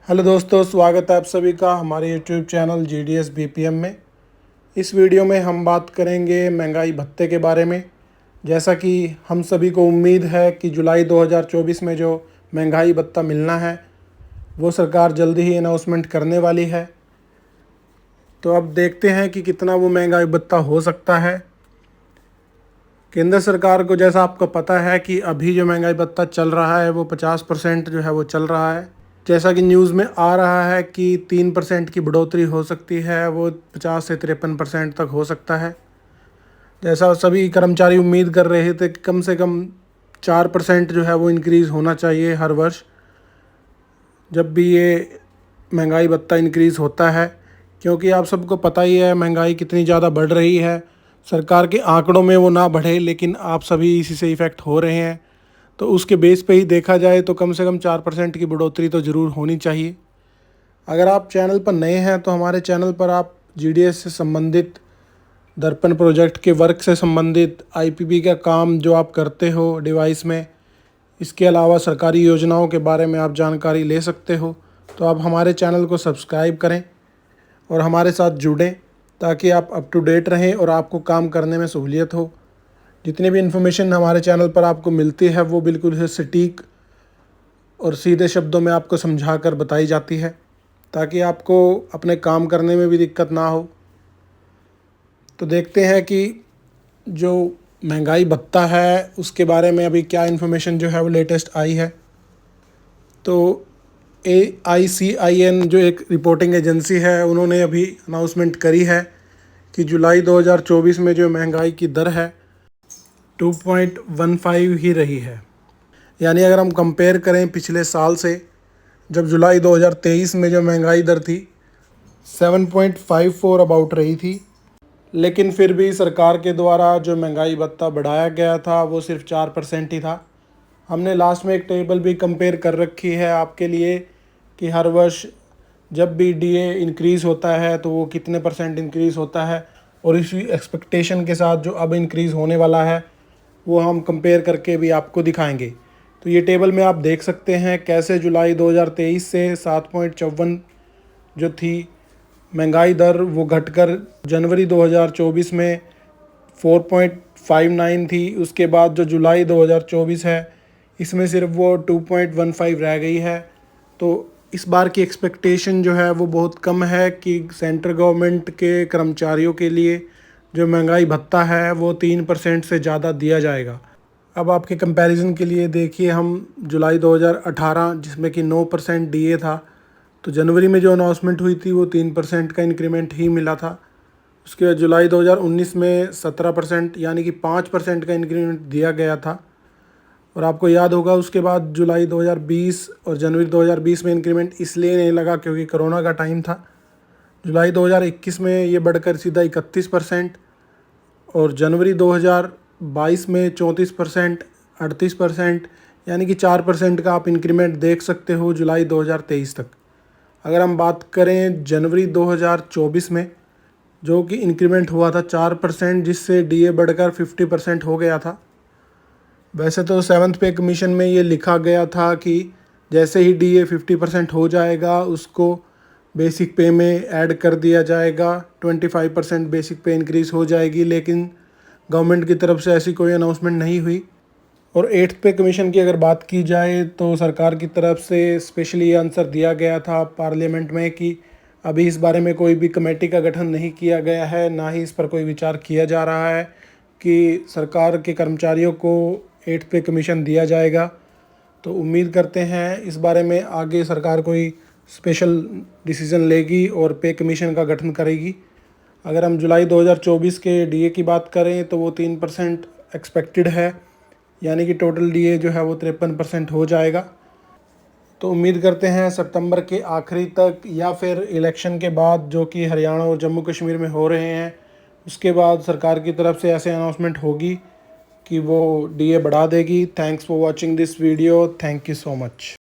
Hello दोस्तों, स्वागत है आप सभी का हमारे यूट्यूब चैनल GDS BPM में। इस वीडियो में हम बात करेंगे महंगाई भत्ते के बारे में। जैसा कि हम सभी को उम्मीद है कि जुलाई 2024 में जो महंगाई भत्ता मिलना है वो सरकार जल्दी ही अनाउंसमेंट करने वाली है। तो अब देखते हैं कि कितना वो महंगाई भत्ता हो सकता है। केंद्र सरकार को जैसा आपको पता है कि अभी जो महंगाई भत्ता चल रहा है वो 50% जो है वो चल रहा है। जैसा कि न्यूज़ में आ रहा है कि 3% की बढ़ोतरी हो सकती है, वो 50 से 53% तक हो सकता है। जैसा सभी कर्मचारी उम्मीद कर रहे थे कि कम से कम 4% जो है वो इंक्रीज़ होना चाहिए हर वर्ष जब भी ये महंगाई भत्ता इंक्रीज़ होता है, क्योंकि आप सबको पता ही है महंगाई कितनी ज़्यादा बढ़ रही है। सरकार के आंकड़ों में वो ना बढ़े, लेकिन आप सभी इसी से इफ़ेक्ट हो रहे हैं। तो उसके बेस पे ही देखा जाए तो कम से कम 4% की बढ़ोतरी तो ज़रूर होनी चाहिए। अगर आप चैनल पर नए हैं तो हमारे चैनल पर आप GDS से संबंधित, दर्पण प्रोजेक्ट के वर्क से संबंधित, IPP का काम जो आप करते हो डिवाइस में, इसके अलावा सरकारी योजनाओं के बारे में आप जानकारी ले सकते हो। तो आप हमारे चैनल को सब्सक्राइब करें और हमारे साथ जुड़ें ताकि आप अप टू डेट रहें और आपको काम करने में सहूलियत हो। जितनी भी इन्फॉर्मेशन हमारे चैनल पर आपको मिलती है वो बिल्कुल ही सटीक और सीधे शब्दों में आपको समझा कर बताई जाती है ताकि आपको अपने काम करने में भी दिक्कत ना हो। तो देखते हैं कि जो महंगाई भत्ता है उसके बारे में अभी क्या इन्फॉर्मेशन जो है वो लेटेस्ट आई है। तो AICIN जो एक रिपोर्टिंग एजेंसी है, उन्होंने अभी अनाउंसमेंट करी है कि जुलाई 2024 में जो महंगाई की दर है 2.15 ही रही है। यानी अगर हम कंपेयर करें पिछले साल से, जब जुलाई 2023 में जो महंगाई दर थी 7.54 अबाउट रही थी, लेकिन फिर भी सरकार के द्वारा जो महंगाई भत्ता बढ़ाया गया था वो सिर्फ 4% ही था। हमने लास्ट में एक टेबल भी कंपेयर कर रखी है आपके लिए कि हर वर्ष जब भी DA इंक्रीज़ होता है तो वो कितने % इंक्रीज़ होता है, और इसी एक्सपेक्टेशन के साथ जो अब इंक्रीज़ होने वाला है वो हम कंपेयर करके भी आपको दिखाएंगे। तो ये टेबल में आप देख सकते हैं कैसे जुलाई 2023 से 7.54 जो थी महंगाई दर वो घटकर जनवरी 2024 में 4.59 थी। उसके बाद जो जुलाई 2024 है इसमें सिर्फ वो 2.15 रह गई है। तो इस बार की एक्सपेक्टेशन जो है वो बहुत कम है कि सेंट्रल गवर्नमेंट के कर्मचारियों के लिए जो महंगाई भत्ता है वो 3% से ज़्यादा दिया जाएगा। अब आपके कंपैरिजन के लिए देखिए, हम जुलाई 2018 जिसमें कि 9% DA था, तो जनवरी में जो अनाउंसमेंट हुई थी वो 3% का इंक्रीमेंट ही मिला था। उसके बाद जुलाई 2019 में 17% यानी कि 5% का इंक्रीमेंट दिया गया था। और आपको याद होगा उसके बाद जुलाई 2020 और जनवरी 2020 में इंक्रीमेंट इसलिए नहीं लगा क्योंकि कोरोना का टाइम था। जुलाई 2021 में ये बढ़कर सीधा 31%, और जनवरी 2022 में 34%, 38%, यानी कि 4% का आप इंक्रीमेंट देख सकते हो जुलाई 2023 तक। अगर हम बात करें जनवरी 2024 में, जो कि इंक्रीमेंट हुआ था 4%, जिससे DA बढ़कर 50% हो गया था। वैसे तो 7th पे कमीशन में ये लिखा गया था कि जैसे ही DA 50% हो जाएगा उसको बेसिक पे में ऐड कर दिया जाएगा, 25% बेसिक पे इंक्रीज़ हो जाएगी, लेकिन गवर्नमेंट की तरफ से ऐसी कोई अनाउंसमेंट नहीं हुई। और 8th पे कमीशन की अगर बात की जाए तो सरकार की तरफ से स्पेशली ये आंसर दिया गया था पार्लियामेंट में कि अभी इस बारे में कोई भी कमेटी का गठन नहीं किया गया है, ना ही इस पर कोई विचार किया जा रहा है कि सरकार के कर्मचारियों को 8th पे कमीशन दिया जाएगा। तो उम्मीद करते हैं इस बारे में आगे सरकार कोई स्पेशल डिसीज़न लेगी और पे कमीशन का गठन करेगी। अगर हम जुलाई 2024 के DA की बात करें तो वो 3% एक्सपेक्टेड है, यानी कि टोटल DA जो है वो 53% हो जाएगा। तो उम्मीद करते हैं सितंबर के आखिरी तक या फिर इलेक्शन के बाद, जो कि हरियाणा और जम्मू कश्मीर में हो रहे हैं, उसके बाद सरकार की तरफ से ऐसे अनाउंसमेंट होगी कि वो DA बढ़ा देगी। Thanks for watching this video. Thank you so much.